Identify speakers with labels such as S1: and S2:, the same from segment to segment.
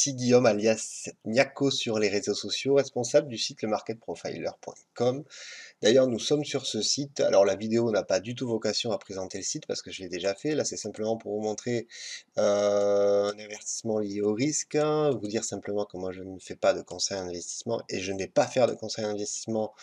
S1: ici Guillaume alias Niaco sur les réseaux sociaux, responsable du site lemarketprofiler.com. D'ailleurs, nous sommes sur ce site. Alors, la vidéo n'a pas du tout vocation à présenter le site parce que je l'ai déjà fait. Là, c'est simplement pour vous montrer un avertissement lié au risque, hein, vous dire simplement que moi, je ne fais pas de conseil en investissement et je ne vais pas faire de conseil en investissement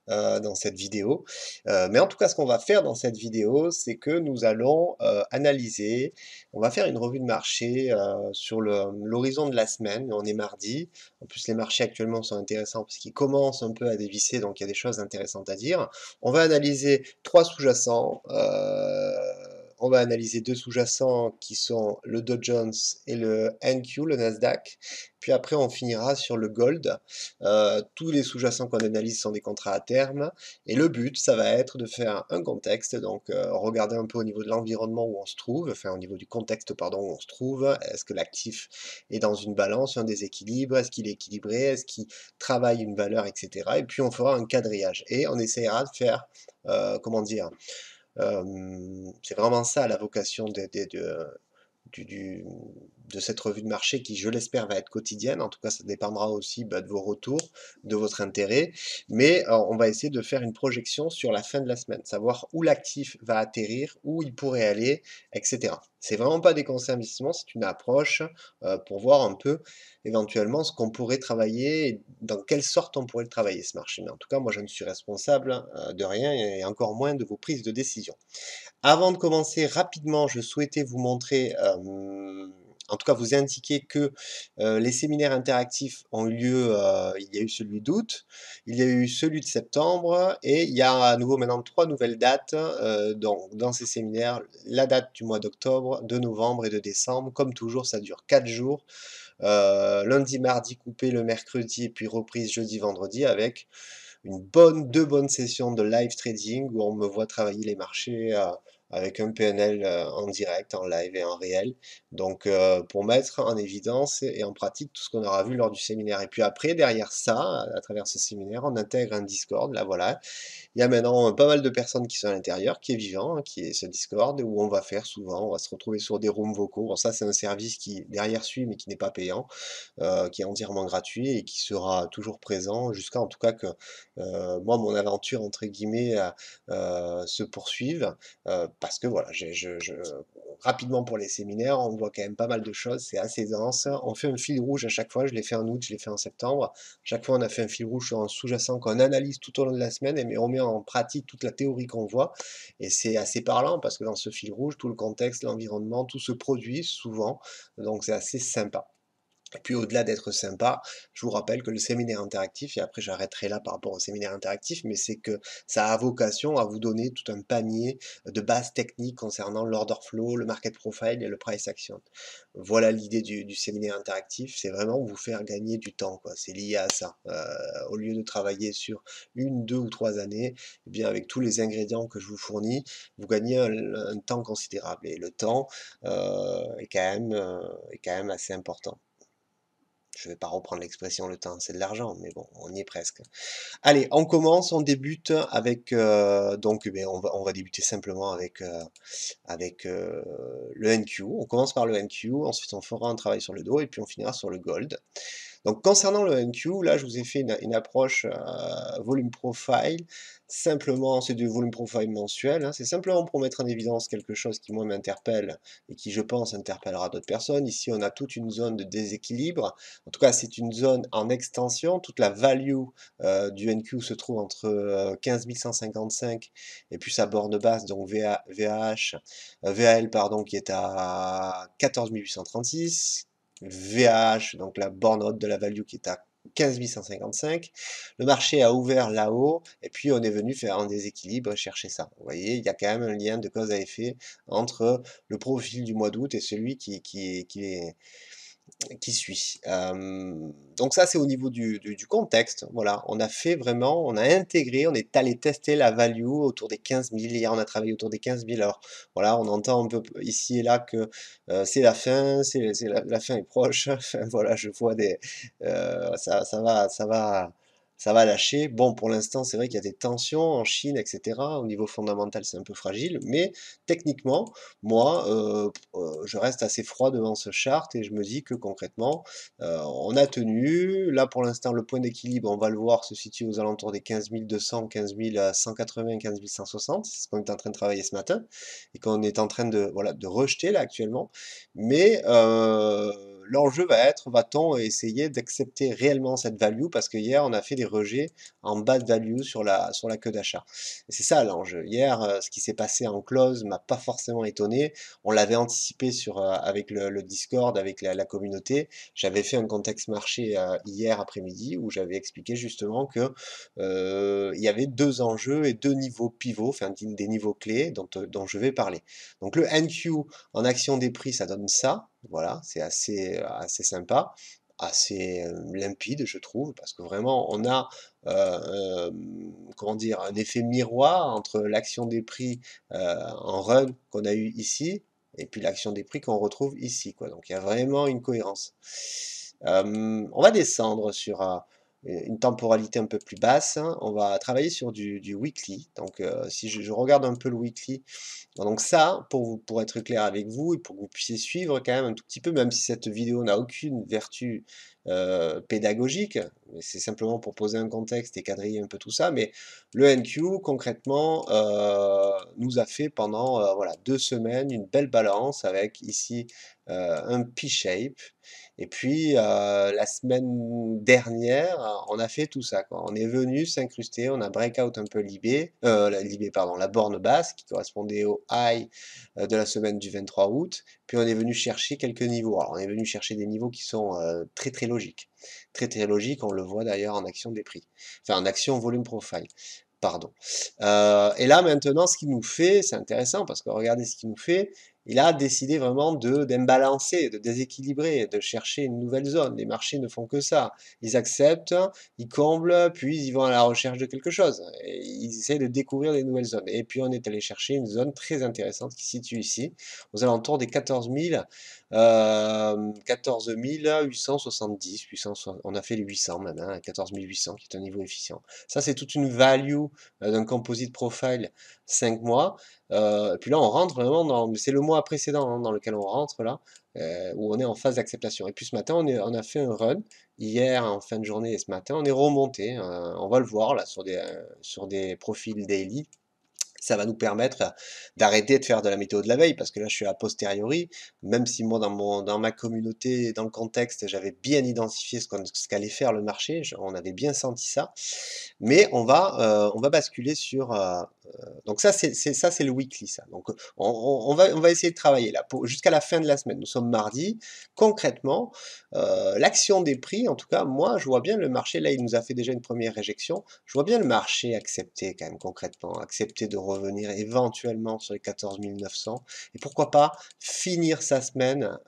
S1: dans cette vidéo. Mais en tout cas, ce qu'on va faire dans cette vidéo, c'est que nous allons analyser, on va faire une revue de marché sur l'horizon de la semaine. On est mardi. En plus, les marchés actuellement sont intéressants parce qu'ils commencent un peu à dévisser, donc il y a des choses intéressantes à dire. On va analyser trois sous-jacents. On va analyser deux sous-jacents qui sont le Dow Jones et le NQ, le Nasdaq. Puis après, on finira sur le gold. Tous les sous-jacents qu'on analyse sont des contrats à terme. Et le but, ça va être de faire un contexte, donc regarder un peu au niveau de l'environnement où on se trouve, enfin au niveau du contexte, pardon, où on se trouve. Est-ce que l'actif est dans une balance, un déséquilibre? Est-ce qu'il est équilibré? Est-ce qu'il travaille une valeur, etc. Et puis on fera un quadrillage. Et on essaiera de faire, comment dire, c'est vraiment ça la vocation de cette revue de marché qui, je l'espère, va être quotidienne. En tout cas, ça dépendra aussi de vos retours, de votre intérêt. Mais on va essayer de faire une projection sur la fin de la semaine, savoir où l'actif va atterrir, où il pourrait aller, etc. C'est vraiment pas des conseils d'investissement, c'est une approche pour voir un peu éventuellement ce qu'on pourrait travailler et dans quelle sorte on pourrait le travailler ce marché. Mais en tout cas, moi, je ne suis responsable de rien et encore moins de vos prises de décision. Avant de commencer rapidement, je souhaitais vous montrer, en tout cas vous indiquer que les séminaires interactifs ont eu lieu, il y a eu celui d'août, il y a eu celui de septembre et il y a à nouveau maintenant trois nouvelles dates dans ces séminaires. La date du mois d'octobre, de novembre et de décembre. Comme toujours, ça dure 4 jours. Lundi, mardi coupé le mercredi et puis reprise jeudi, vendredi avec deux bonnes sessions de live trading où on me voit travailler les marchés avec un PNL en direct, en live et en réel. Donc pour mettre en évidence et en pratique tout ce qu'on aura vu lors du séminaire. Et puis après, derrière ça, à travers ce séminaire, on intègre un Discord, là voilà, il y a maintenant pas mal de personnes qui sont à l'intérieur, qui est vivant, hein, qui est ce Discord, où on va faire souvent, on va se retrouver sur des rooms vocaux. Bon, ça, c'est un service qui derrière suit, mais qui n'est pas payant, qui est entièrement gratuit et qui sera toujours présent jusqu'à en tout cas que moi, mon aventure, entre guillemets, se poursuive. Parce que voilà, rapidement pour les séminaires, on voit quand même pas mal de choses, c'est assez dense. On fait un fil rouge à chaque fois, je l'ai fait en août, je l'ai fait en septembre. Chaque fois, on a fait un fil rouge sur un sous-jacent qu'on analyse tout au long de la semaine, mais on met en pratique toute la théorie qu'on voit. Et c'est assez parlant parce que dans ce fil rouge, tout le contexte, l'environnement, tout se produit souvent. Donc c'est assez sympa. Et puis au-delà d'être sympa, je vous rappelle que le séminaire interactif, et après j'arrêterai là par rapport au séminaire interactif, mais c'est que ça a vocation à vous donner tout un panier de bases techniques concernant l'order flow, le market profile et le price action. Voilà l'idée du séminaire interactif, c'est vraiment vous faire gagner du temps, quoi. C'est lié à ça. Au lieu de travailler sur une, deux ou trois années, eh bien avec tous les ingrédients que je vous fournis, vous gagnez un temps considérable. Et le temps est quand même assez important. Je vais pas reprendre l'expression le temps, c'est de l'argent, mais bon, on y est presque. Allez, on commence, on débute avec donc ben, on va débuter simplement avec le NQ. On commence par le NQ, ensuite on fera un travail sur le dos et puis on finira sur le gold. Donc concernant le NQ, là je vous ai fait une approche volume profile, simplement c'est du volume profile mensuel, hein, c'est simplement pour mettre en évidence quelque chose qui moi m'interpelle et qui je pense interpellera d'autres personnes. Ici on a toute une zone de déséquilibre, en tout cas c'est une zone en extension, toute la value du NQ se trouve entre 15 155 et puis sa borne basse, donc VAL pardon, qui est à 14 836, VAH, donc la borne haute de la value qui est à 15 155. Le marché a ouvert là-haut et puis on est venu faire un déséquilibre et chercher ça. Vous voyez, il y a quand même un lien de cause à effet entre le profil du mois d'août et celui qui suit. Donc ça, c'est au niveau du contexte. Voilà, on a fait vraiment, on a intégré, on est allé tester la value autour des 15 000. Hier, on a travaillé autour des 15 000. Alors voilà, on entend un peu ici et là que c'est la fin, la fin est proche. Enfin, voilà, je vois ça va ça va lâcher. Bon, pour l'instant, c'est vrai qu'il y a des tensions en Chine, etc. Au niveau fondamental, c'est un peu fragile, mais techniquement, moi, je reste assez froid devant ce chart et je me dis que concrètement, on a tenu. Là, pour l'instant, le point d'équilibre, on va le voir, se situe aux alentours des 15 200, 15 180, 15 160. C'est ce qu'on est en train de travailler ce matin et qu'on est en train de, voilà, de rejeter là actuellement. Mais l'enjeu va être, va-t-on essayer d'accepter réellement cette value parce que hier on a fait des rejets en bas de value sur la queue d'achat. Et c'est ça l'enjeu. Hier, ce qui s'est passé en close m'a pas forcément étonné. On l'avait anticipé avec le Discord, avec la communauté. J'avais fait un contexte marché hier après-midi où j'avais expliqué justement que il y avait deux enjeux et deux niveaux pivots, enfin des niveaux clés dont je vais parler. Donc le NQ en action des prix, ça donne ça. Voilà, c'est assez sympa, assez limpide, je trouve, parce que vraiment, on a, comment dire, un effet miroir entre l'action des prix en run qu'on a eu ici, et puis l'action des prix qu'on retrouve ici, quoi. Donc il y a vraiment une cohérence. On va descendre sur une temporalité un peu plus basse, hein. On va travailler sur du weekly. Donc si je regarde un peu le weekly, donc ça, pour être clair avec vous et pour que vous puissiez suivre quand même un tout petit peu, même si cette vidéo n'a aucune vertu pédagogique, mais c'est simplement pour poser un contexte et quadriller un peu tout ça, mais le NQ concrètement nous a fait pendant voilà, 2 semaines une belle balance avec ici un P-shape. Et puis la semaine dernière, on a fait tout ça, quoi. On est venu s'incruster, on a breakout un peu l'IB, pardon, la borne basse qui correspondait au high de la semaine du 23 août. Puis on est venu chercher quelques niveaux. Alors on est venu chercher des niveaux qui sont très très logiques. Très très logiques, on le voit d'ailleurs en action des prix. Enfin en action volume profile. Pardon. Et là maintenant, ce qu'il nous fait, c'est intéressant parce que regardez ce qu'il nous fait. Il a décidé vraiment d'imbalancer, de déséquilibrer, de chercher une nouvelle zone. Les marchés ne font que ça. Ils acceptent, ils comblent, puis ils vont à la recherche de quelque chose. Et ils essaient de découvrir des nouvelles zones. Et puis on est allé chercher une zone très intéressante qui se situe ici, aux alentours des 14 000, 14 870, on a fait les 800 même, hein, 14 800 qui est un niveau efficient. Ça c'est toute une value d'un composite profile 5 mois. Et puis là, on rentre vraiment dans, c'est le mois précédent hein, dans lequel on rentre là, où on est en phase d'acceptation. Et puis ce matin, on a fait un run, hier en fin de journée et ce matin, on est remonté. On va le voir là sur des profils daily. Ça va nous permettre d'arrêter de faire de la météo de la veille, parce que là je suis a posteriori, même si moi dans ma communauté, dans le contexte, j'avais bien identifié ce qu'allait faire le marché, on avait bien senti ça, mais on va basculer sur... donc ça c'est le weekly ça, donc on va essayer de travailler là, jusqu'à la fin de la semaine, nous sommes mardi, concrètement, l'action des prix, en tout cas moi je vois bien le marché, là il nous a fait déjà une première réjection, je vois bien le marché accepter quand même concrètement, accepter de revenir éventuellement sur les 14 900 et pourquoi pas finir sa semaine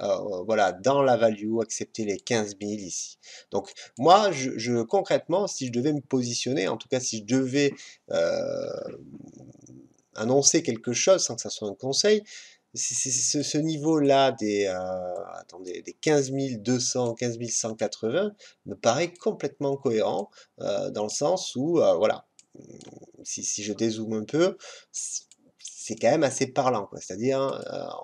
S1: voilà, dans la value, accepter les 15 000 ici. Donc moi, concrètement, si je devais me positionner, en tout cas si je devais annoncer quelque chose sans que ça soit un conseil, ce niveau-là attendez, des 15 200, 15 180 me paraît complètement cohérent dans le sens où, voilà, si je dézoome un peu, c'est quand même assez parlant, quoi. C'est-à-dire,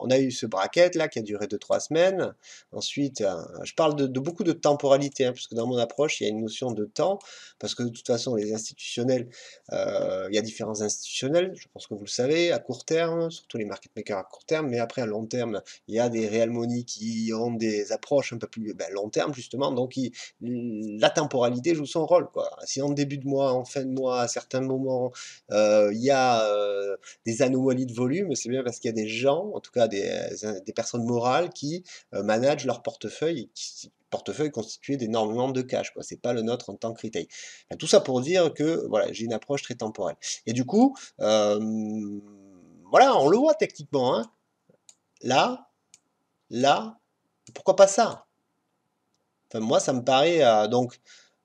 S1: on a eu ce bracket là qui a duré 2-3 semaines. Ensuite, je parle de beaucoup de temporalité, hein, parce que dans mon approche, il y a une notion de temps, parce que de toute façon, les institutionnels, il y a différents institutionnels, je pense que vous le savez, à court terme, surtout les market makers à court terme, mais après à long terme, il y a des real money qui ont des approches un peu plus long terme, justement, donc la temporalité joue son rôle, quoi. Si en début de mois, en fin de mois, à certains moments, il y a des anomalies de volume, c'est bien parce qu'il y a des gens, en tout cas des personnes morales, qui managent leur portefeuille, portefeuille constitué d'énormément de cash, quoi. C'est pas le nôtre en tant que retail. Enfin, tout ça pour dire que voilà, j'ai une approche très temporelle. Et du coup, voilà, on le voit techniquement, hein. Là, là, pourquoi pas ça? Enfin, moi, ça me paraît donc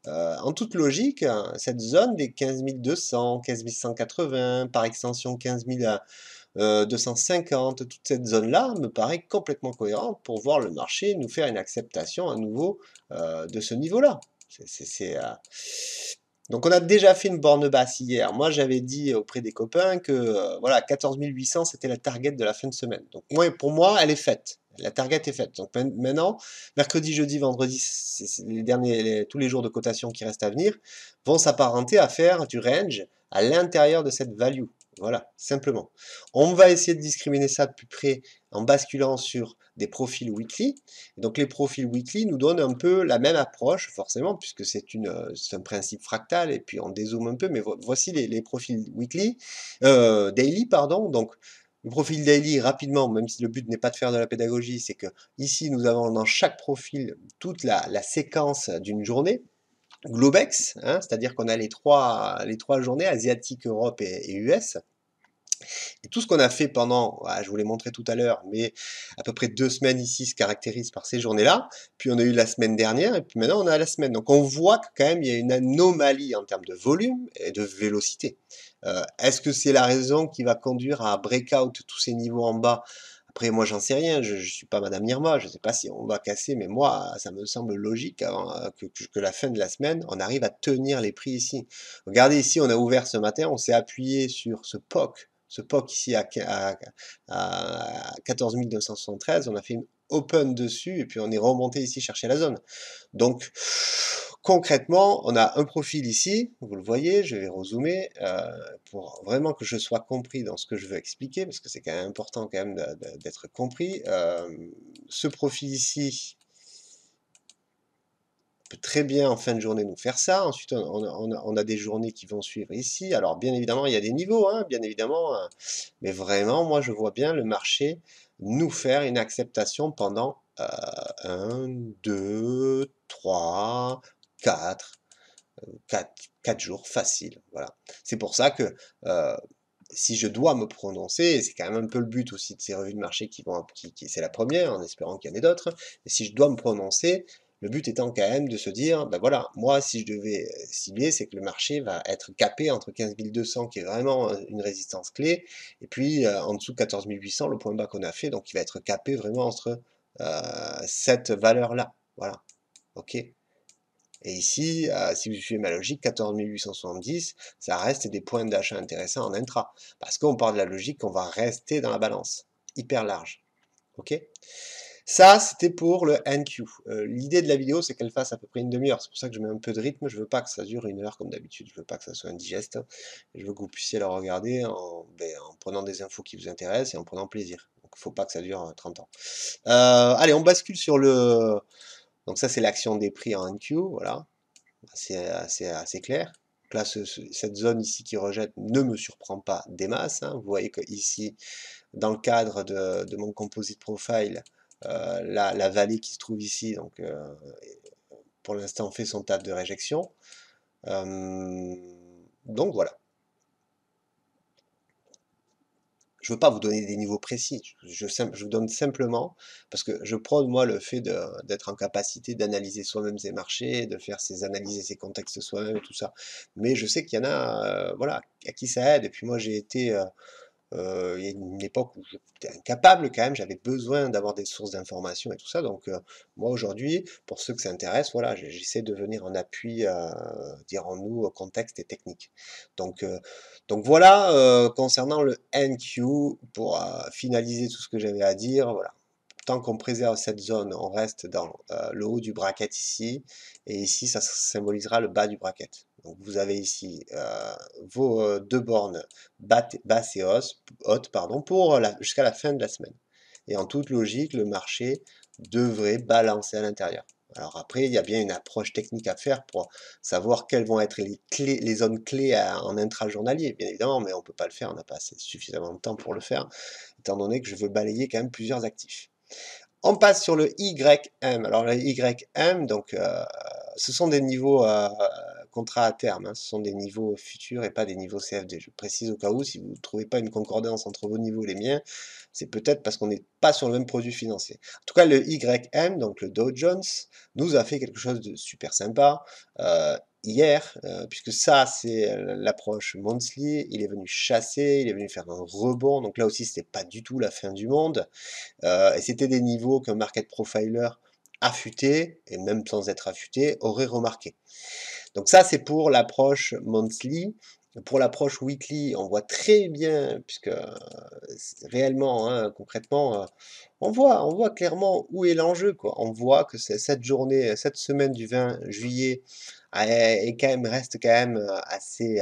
S1: en toute logique, cette zone des 15 200, 15 180, par extension 15 250, toute cette zone-là me paraît complètement cohérente pour voir le marché nous faire une acceptation à nouveau de ce niveau-là. Donc on a déjà fait une borne basse hier. Moi j'avais dit auprès des copains que voilà 14 800 c'était la target de la fin de semaine. Donc moi, pour moi elle est faite. La target est faite. Donc maintenant, mercredi, jeudi, vendredi, c'est les derniers, tous les jours de cotation qui restent à venir, vont s'apparenter à faire du range à l'intérieur de cette value. Voilà, simplement. On va essayer de discriminer ça de plus près en basculant sur des profils weekly. Donc les profils weekly nous donnent un peu la même approche, forcément, puisque c'est un principe fractal, et puis on dézoome un peu, mais voici les profils weekly, daily, pardon. Donc le profil daily, rapidement, même si le but n'est pas de faire de la pédagogie, c'est que ici nous avons dans chaque profil toute la séquence d'une journée. Globex, hein, c'est-à-dire qu'on a les trois journées, asiatique, Europe et US. Et tout ce qu'on a fait pendant, voilà, je vous l'ai montré tout à l'heure, mais à peu près 2 semaines ici se caractérise par ces journées-là. Puis on a eu la semaine dernière, et puis maintenant on a la semaine. Donc on voit que quand même il y a une anomalie en termes de volume et de vélocité. Est-ce que c'est la raison qui va conduire à breakout tous ces niveaux en bas? Après, moi, j'en sais rien, je suis pas Madame Irma, je sais pas si on va casser, mais moi, ça me semble logique que la fin de la semaine, on arrive à tenir les prix ici. Regardez ici, on a ouvert ce matin, on s'est appuyé sur ce POC ici à 14 273, on a fait une open dessus, et puis on est remonté ici chercher la zone. Donc, concrètement, on a un profil ici, vous le voyez, je vais rezoomer, pour vraiment que je sois compris dans ce que je veux expliquer, parce que c'est quand même important quand même d'être compris. Ce profil ici peut très bien en fin de journée nous faire ça. Ensuite, on a des journées qui vont suivre ici. Alors, bien évidemment, il y a des niveaux, hein, bien évidemment, mais vraiment, moi, je vois bien le marché nous faire une acceptation pendant 1, 2, 3, 4, 4 jours facile. Voilà. C'est pour ça que si je dois me prononcer, et c'est quand même un peu le but aussi de ces revues de marché c'est la première, en espérant qu'il y en ait d'autres, mais si je dois me prononcer, le but étant quand même de se dire, ben voilà, moi si je devais cibler, c'est que le marché va être capé entre 15 200 qui est vraiment une résistance clé, et puis en dessous de 14 800, le point bas qu'on a fait, donc il va être capé vraiment entre cette valeur-là. Voilà. Ok. Et ici, si vous suivez ma logique, 14 870, ça reste des points d'achat intéressants en intra. Parce qu'on part de la logique qu'on va rester dans la balance, hyper large. Ok? Ça, c'était pour le NQ. L'idée de la vidéo, c'est qu'elle fasse à peu près une demi-heure. C'est pour ça que je mets un peu de rythme. Je veux pas que ça dure 1 heure comme d'habitude. Je veux pas que ça soit indigeste. Je veux que vous puissiez la regarder en prenant des infos qui vous intéressent et en prenant plaisir. Donc, il faut pas que ça dure 30 ans. Allez, on bascule sur le... Donc ça, c'est l'action des prix en NQ. Voilà. C'est assez clair. Donc là, cette zone ici qui rejette ne me surprend pas des masses, hein. Vous voyez que ici, dans le cadre de mon composite profile, la vallée qui se trouve ici, donc pour l'instant fait son table de réjection. Donc voilà. Je ne veux pas vous donner des niveaux précis, je vous donne simplement, parce que je prône moi le fait d'être en capacité d'analyser soi-même ses marchés, de faire ses analyses et ses contextes soi-même et tout ça. Mais je sais qu'il y en a, voilà, à qui ça aide. Et puis moi j'ai été, il y a une époque où j'étais incapable quand même, j'avais besoin d'avoir des sources d'informations et tout ça. Donc moi aujourd'hui, pour ceux que ça intéresse, voilà, j'essaie de venir en appui, dirons-nous, au contexte et technique. Donc, euh, donc voilà, concernant le NQ, pour finaliser tout ce que j'avais à dire, voilà. Tant qu'on préserve cette zone, on reste dans le haut du bracket ici, et ici ça symbolisera le bas du bracket. Donc vous avez ici vos deux bornes basse et haute, pardon, pour jusqu'à la fin de la semaine. Et en toute logique, le marché devrait balancer à l'intérieur. Alors après, il y a bien une approche technique à faire pour savoir quelles vont être les zones clés en intra-journalier, bien évidemment, mais on ne peut pas le faire, on n'a pas suffisamment de temps pour le faire, étant donné que je veux balayer quand même plusieurs actifs. On passe sur le YM. Alors le YM, donc ce sont des niveaux contrats à terme, hein. Ce sont des niveaux futurs et pas des niveaux CFD. Je précise au cas où, si vous ne trouvez pas une concordance entre vos niveaux et les miens, c'est peut-être parce qu'on n'est pas sur le même produit financier. En tout cas, le YM, donc le Dow Jones, nous a fait quelque chose de super sympa hier, puisque ça, c'est l'approche monthly. Il est venu chasser, il est venu faire un rebond. Donc là aussi, c'était pas du tout la fin du monde. Et c'était des niveaux qu'un market profiler affûté, et même sans être affûté, aurait remarqué. Donc ça, c'est pour l'approche monthly. Pour l'approche weekly, on voit très bien, puisque réellement, hein, concrètement, on voit clairement où est l'enjeu, quoi. On voit que cette journée, cette semaine du 20 juillet quand même, reste quand même assez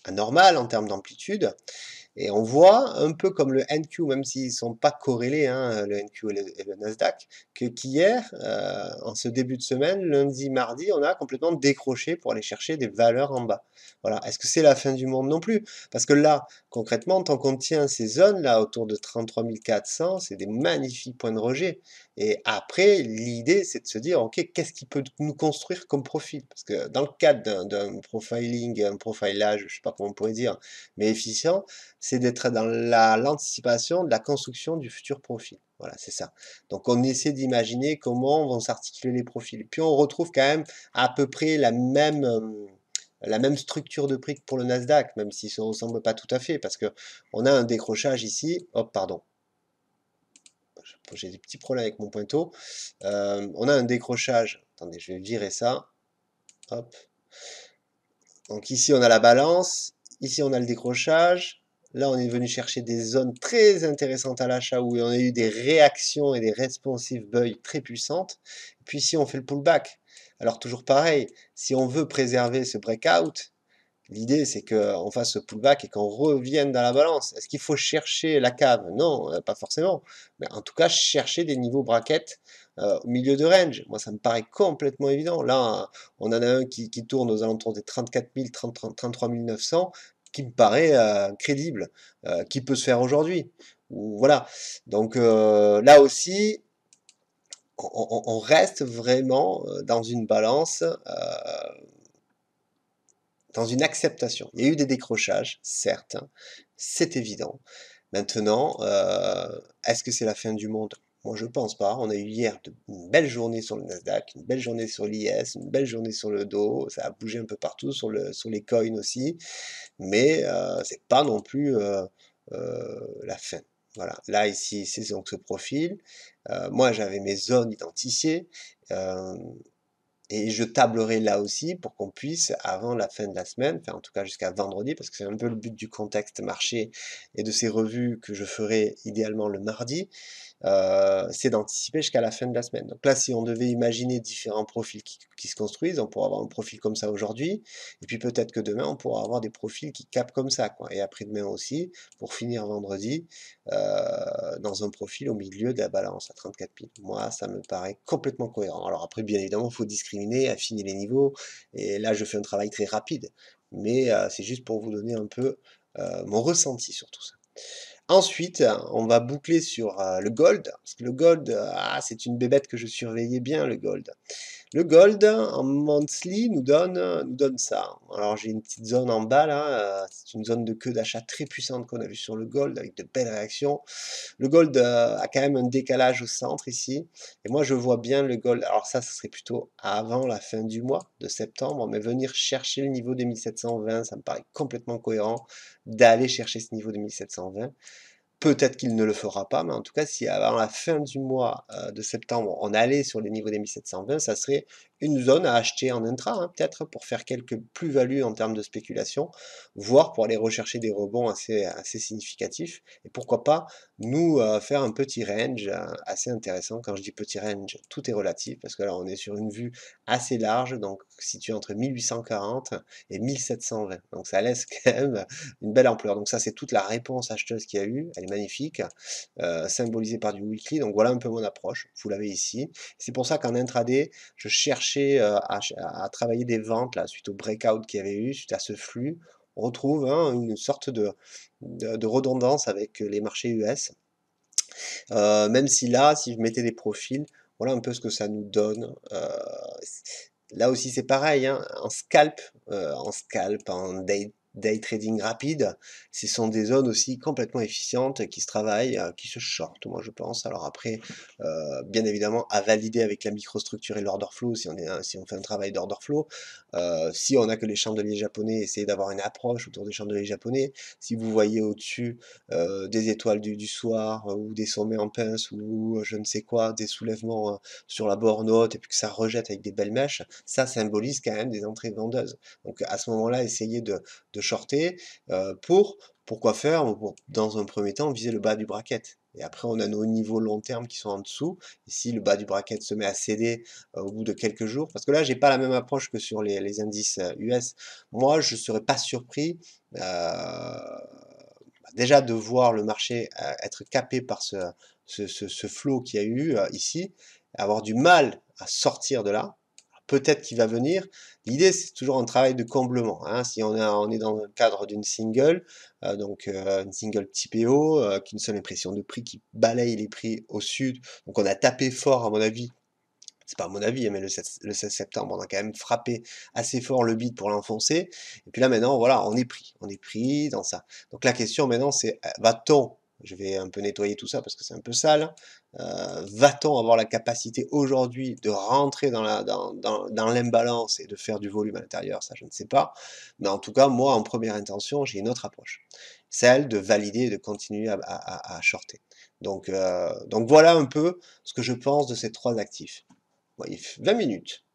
S1: anormale en termes d'amplitude. Et on voit un peu comme le NQ, même s'ils ne sont pas corrélés, hein, le NQ et le Nasdaq, qu'hier, en ce début de semaine, lundi, mardi, on a complètement décroché pour aller chercher des valeurs en bas. Voilà. Est-ce que c'est la fin du monde? Non plus? Parce que là, concrètement, tant qu'on tient ces zones-là autour de 33 400, c'est des magnifiques points de rejet. Et après, l'idée, c'est de se dire, OK, qu'est-ce qui peut nous construire comme profil? Parce que dans le cadre d'un profiling, un profilage, je ne sais pas comment on pourrait dire, mais efficient, c'est d'être dans l'anticipation de la construction du futur profil. Voilà, c'est ça. Donc on essaie d'imaginer comment vont s'articuler les profils. Puis on retrouve quand même à peu près la même structure de prix que pour le Nasdaq, même s'ils ne se ressemblent pas tout à fait, parce que on a un décrochage ici. Hop, pardon. J'ai des petits problèmes avec mon pointeau. On a un décrochage. Attendez, je vais virer ça. Hop. Donc ici, on a la balance. Ici, on a le décrochage. Là, on est venu chercher des zones très intéressantes à l'achat où on a eu des réactions et des responsive buys très puissantes. Puis ici, on fait le pullback. Alors toujours pareil, si on veut préserver ce breakout, l'idée c'est qu'on fasse ce pullback et qu'on revienne dans la balance. Est-ce qu'il faut chercher la cave? Non, pas forcément. Mais en tout cas, chercher des niveaux bracket au milieu de range. Moi, ça me paraît complètement évident. Là, on en a un qui tourne aux alentours des 34 000, 33 900, qui me paraît crédible, qui peut se faire aujourd'hui. Voilà. Donc là aussi, on reste vraiment dans une balance, dans une acceptation. Il y a eu des décrochages, certes, hein, c'est évident. Maintenant, est-ce que c'est la fin du monde? Moi, je pense pas. On a eu hier une belle journée sur le Nasdaq, une belle journée sur l'IS, une belle journée sur le Dow. Ça a bougé un peu partout, sur les coins aussi. Mais c'est pas non plus la fin. Voilà. Là, ici, c'est donc ce profil. Moi, j'avais mes zones identifiées. Euh, et je tablerai là aussi pour qu'on puisse, avant la fin de la semaine, enfin en tout cas jusqu'à vendredi, parce que c'est un peu le but du contexte marché et de ces revues que je ferai idéalement le mardi, c'est d'anticiper jusqu'à la fin de la semaine. Donc là, si on devait imaginer différents profils qui se construisent, on pourra avoir un profil comme ça aujourd'hui, et puis peut-être que demain, on pourra avoir des profils qui capent comme ça, quoi. Et après-demain aussi, pour finir vendredi, dans un profil au milieu de la balance à 34 piles. Moi, ça me paraît complètement cohérent. Alors après, bien évidemment, il faut discriminer, affiner les niveaux, et là, je fais un travail très rapide, mais c'est juste pour vous donner un peu mon ressenti sur tout ça. Ensuite, on va boucler sur le gold, parce que le gold, c'est une bébête que je surveillais bien, le gold. Le gold en monthly nous donne ça. Alors j'ai une petite zone en bas là, c'est une zone de queue d'achat très puissante qu'on a vu sur le gold avec de belles réactions. Le gold a quand même un décalage au centre ici. Et moi je vois bien le gold, alors ça serait plutôt avant la fin du mois de septembre, mais venir chercher le niveau des 1720, ça me paraît complètement cohérent d'aller chercher ce niveau de 1720. Peut-être qu'il ne le fera pas, mais en tout cas, si avant la fin du mois de septembre, on allait sur les niveaux des 1720, ça serait une zone à acheter en intra, hein, peut-être pour faire quelques plus-values en termes de spéculation, voire pour aller rechercher des rebonds assez significatifs. Et pourquoi pas nous faire un petit range assez intéressant. Quand je dis petit range, tout est relatif, parce que là, on est sur une vue assez large, donc située entre 1840 et 1720. Donc ça laisse quand même une belle ampleur. Donc ça, c'est toute la réponse acheteuse qu'il y a eu. Elle est magnifique, symbolisée par du weekly. Donc voilà un peu mon approche. Vous l'avez ici. C'est pour ça qu'en intraday, je cherchais à travailler des ventes là, suite au breakout qu'il y avait eu, suite à ce flux. On retrouve hein, une sorte de redondance avec les marchés US. Même si là, si je mettais des profils, voilà un peu ce que ça nous donne. Là aussi, c'est pareil, hein, en scalp, en day day trading rapide, ce sont des zones aussi complètement efficientes qui se travaillent, qui se shortent, moi je pense. Alors après, bien évidemment, à valider avec la microstructure et l'order flow, si on fait un travail d'order flow. Si on n'a que les chandeliers japonais, essayez d'avoir une approche autour des chandeliers japonais. Si vous voyez au-dessus des étoiles du soir, ou des sommets en pince, ou je ne sais quoi, des soulèvements sur la borne haute, et puis que ça rejette avec des belles mèches, ça symbolise quand même des entrées vendeuses. Donc à ce moment-là, essayez de shorter pourquoi faire? Dans un premier temps, viser le bas du bracket. Et après, on a nos niveaux long terme qui sont en dessous. Et si le bas du bracket se met à céder au bout de quelques jours, parce que là, j'ai pas la même approche que sur les indices US. Moi, je serais pas surpris déjà de voir le marché être capé par ce flow qu'il y a eu ici, avoir du mal à sortir de là. Peut-être qu'il va venir. L'idée, c'est toujours un travail de comblement, hein. Si on est dans le cadre d'une single, une single TPO, qu'une seule impression de prix qui balaye les prix au sud. Donc on a tapé fort, à mon avis. C'est pas à mon avis, hein, mais le 16 septembre, on a quand même frappé assez fort le bid pour l'enfoncer. Et puis là, maintenant, voilà, on est pris dans ça. Donc la question maintenant, c'est va-t-on, je vais un peu nettoyer tout ça parce que c'est un peu sale, va-t-on avoir la capacité aujourd'hui de rentrer dans l'imbalance et de faire du volume à l'intérieur? Ça, je ne sais pas. Mais en tout cas, moi, en première intention, j'ai une autre approche. Celle de valider et de continuer à shorter. Donc voilà un peu ce que je pense de ces trois actifs. Ouais, 20 minutes.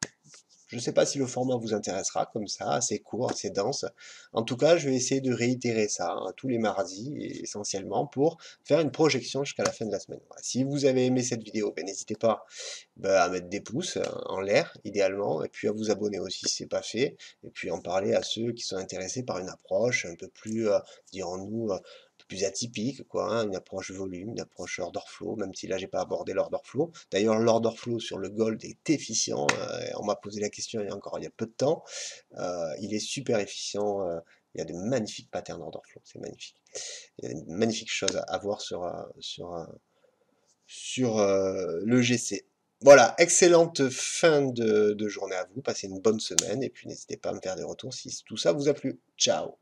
S1: Je ne sais pas si le format vous intéressera comme ça, assez court, assez dense. En tout cas, je vais essayer de réitérer ça tous les mardis, essentiellement, pour faire une projection jusqu'à la fin de la semaine. Voilà. Si vous avez aimé cette vidéo, ben, n'hésitez pas à mettre des pouces en l'air, idéalement, et puis à vous abonner aussi si ce n'est pas fait, et puis en parler à ceux qui sont intéressés par une approche un peu plus, dirons-nous, un peu plus atypique, quoi, hein, une approche volume, une approche order flow, même si là j'ai pas abordé l'order flow. D'ailleurs, l'order flow sur le gold est efficient, on m'a posé la question il y a peu de temps, il est super efficient, il y a de magnifiques patterns order flow, c'est magnifique. Il y a de magnifiques choses à voir sur le GC. Voilà, excellente fin de journée à vous, passez une bonne semaine, et puis n'hésitez pas à me faire des retours si tout ça vous a plu. Ciao!